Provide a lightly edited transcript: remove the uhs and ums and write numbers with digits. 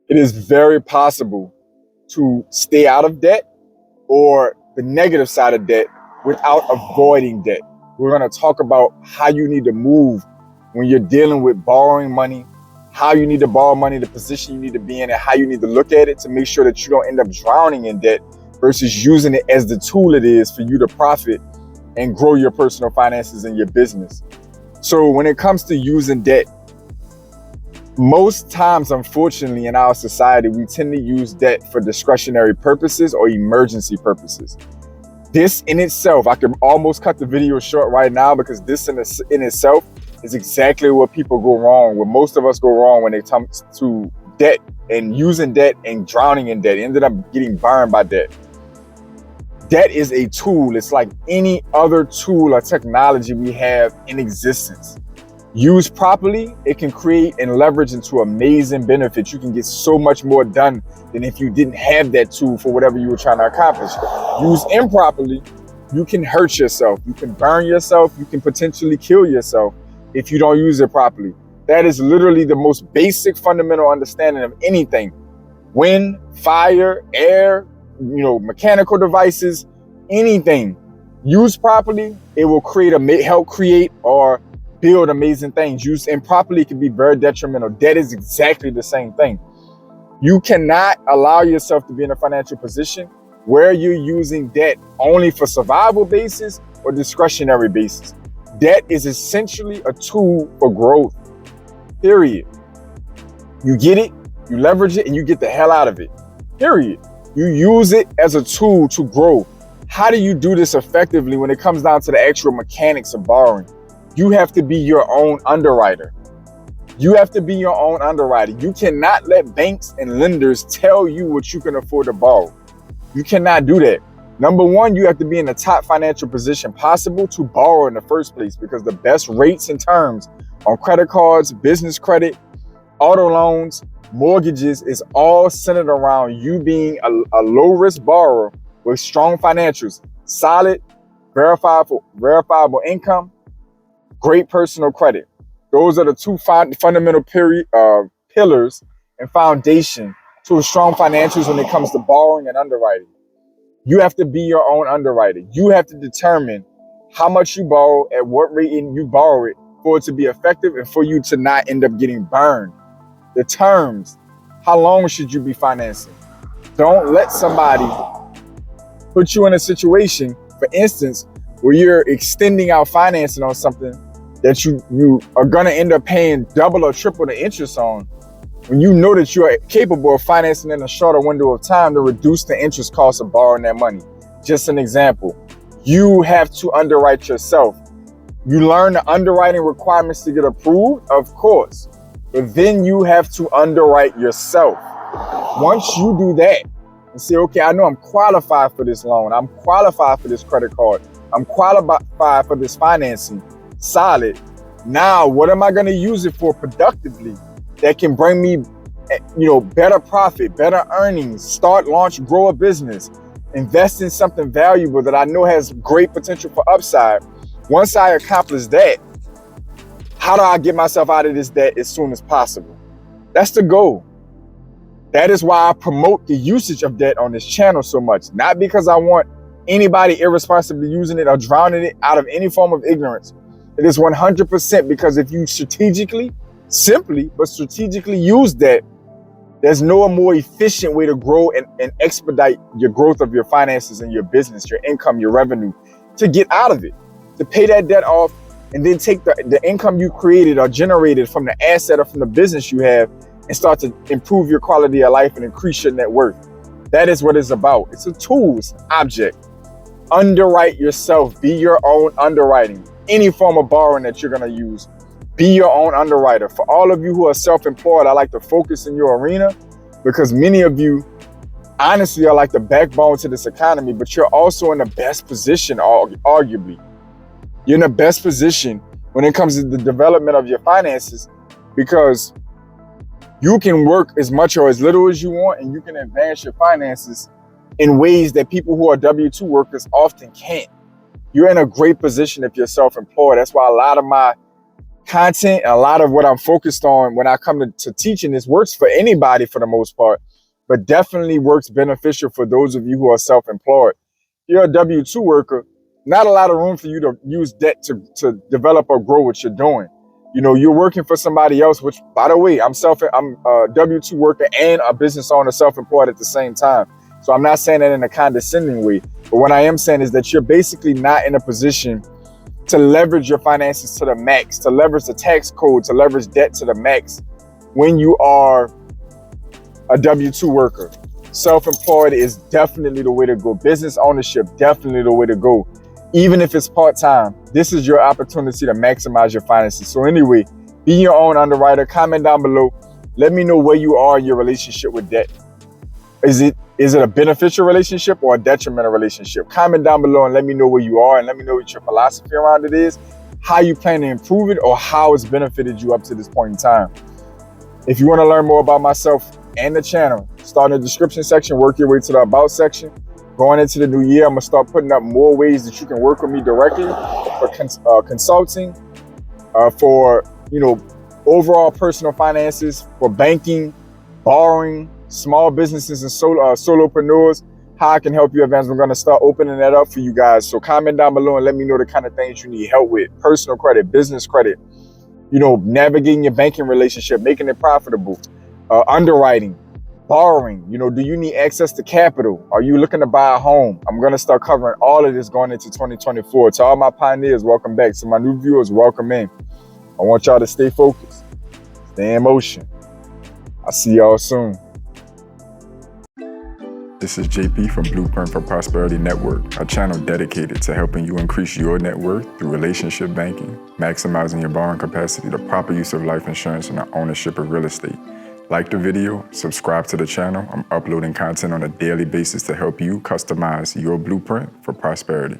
It is very possible to stay out of debt or the negative side of debt without avoiding debt. We're going to talk about how you need to move when you're dealing with borrowing money, how you need to borrow money, the position you need to be in, and how you need to look at it to make sure that you don't end up drowning in debt versus using it as the tool it is for you to profit and grow your personal finances and your business. So when it comes to using debt, most times, unfortunately, in our society, we tend to use debt for discretionary purposes or emergency purposes. This in itself, I can almost cut the video short right now because this in itself is exactly where people go wrong, where most of us go wrong when it comes to debt and using debt and drowning in debt. Ended up getting burned by debt. Debt is a tool. It's like any other tool or technology we have in existence. Used properly, it can create and leverage into amazing benefits. You can get so much more done than if you didn't have that tool for whatever you were trying to accomplish. Used improperly, you can hurt yourself. You can burn yourself. You can potentially kill yourself if you don't use it properly. That is literally the most basic fundamental understanding of anything. Wind, fire, air, mechanical devices, anything. Used properly, it will help create or build amazing things. Used improperly, it can be very detrimental. Debt is exactly the same thing. You cannot allow yourself to be in a financial position where you're using debt only for survival basis or discretionary basis. Debt is essentially a tool for growth, period. You get it, you leverage it, and you get the hell out of it, period. You use it as a tool to grow. How do you do this effectively when it comes down to the actual mechanics of borrowing? You have to be your own underwriter. You have to be your own underwriter. You cannot let banks and lenders tell you what you can afford to borrow. You cannot do that. Number one, you have to be in the top financial position possible to borrow in the first place, because the best rates and terms on credit cards, business credit, auto loans, mortgages is all centered around you being a low-risk borrower with strong financials, solid, verifiable income, great personal credit. Those are the two fundamental pillars and foundation to a strong financials when it comes to borrowing and underwriting. You have to be your own underwriter. You have to determine how much you borrow, at what rate you borrow it, for it to be effective and for you to not end up getting burned. The terms, how long should you be financing? Don't let somebody put you in a situation, for instance, where you're extending out financing on something that you are going to end up paying double or triple the interest on, when you know that you are capable of financing in a shorter window of time to reduce the interest cost of borrowing that money. Just an example, you have to underwrite yourself. You learn the underwriting requirements to get approved, of course, but then you have to underwrite yourself. Once you do that and say, okay, I know I'm qualified for this loan, I'm qualified for this credit card, I'm qualified for this financing, solid. Now, what am I going to use it for productively that can bring me, better profit, better earnings, start, launch, grow a business, invest in something valuable that I know has great potential for upside? Once I accomplish that, how do I get myself out of this debt as soon as possible? That's the goal. That is why I promote the usage of debt on this channel so much. Not because I want anybody irresponsibly using it or drowning it out of any form of ignorance. It is 100% because if you strategically use debt, there's no more efficient way to grow and expedite your growth of your finances and your business, your income, your revenue, to get out of it, to pay that debt off, and then take the income you created or generated from the asset or from the business you have and start to improve your quality of life and increase your net worth. That is what it's about. It's a tool, it's an object. Underwrite yourself. Be your own underwriting. Any form of borrowing that you're going to use, be your own underwriter. For all of you who are self-employed, I like to focus in your arena because many of you honestly are like the backbone to this economy, but you're also in the best position, arguably. You're in the best position when it comes to the development of your finances because you can work as much or as little as you want, and you can advance your finances in ways that people who are W-2 workers often can't. You're in a great position if you're self-employed. That's why a lot of my content, a lot of what I'm focused on when I come to teaching this works for anybody for the most part, but definitely works beneficial for those of you who are self-employed. You're a W-2 worker, not a lot of room for you to use debt to develop or grow what you're doing. You know, you're working for somebody else, which, by the way, I'm a W-2 worker and a business owner, self-employed at the same time. So I'm not saying that in a condescending way, but what I am saying is that you're basically not in a position to leverage your finances to the max, to leverage the tax code, to leverage debt to the max when you are a W-2 worker. Self-employed is definitely the way to go. Business ownership, definitely the way to go. Even if it's part-time, this is your opportunity to maximize your finances. So anyway, be your own underwriter. Comment down below. Let me know where you are in your relationship with debt. Is it a beneficial relationship or a detrimental relationship? Comment down below and let me know where you are, and let me know what your philosophy around it is, how you plan to improve it, or how it's benefited you up to this point in time. If you want to learn more about myself and the channel, start in the description section, work your way to the about section. Going into the new year, I'm going to start putting up more ways that you can work with me directly for consulting, for, you know, overall personal finances, for banking, borrowing, small businesses and solopreneurs, how I can help you advance. We're going to start opening that up for you guys. So comment down below and let me know the kind of things you need help with. Personal credit, business credit, you know, navigating your banking relationship, making it profitable, underwriting, borrowing. You know, do you need access to capital? Are you looking to buy a home? I'm going to start covering all of this going into 2024. To all my pioneers, welcome back. To my new viewers, welcome in. I want y'all to stay focused, stay in motion. I'll see y'all soon. This is JP from Blueprint for Prosperity Network, a channel dedicated to helping you increase your net worth through relationship banking, maximizing your borrowing capacity, the proper use of life insurance, and the ownership of real estate. Like the video, subscribe to the channel. I'm uploading content on a daily basis to help you customize your blueprint for prosperity.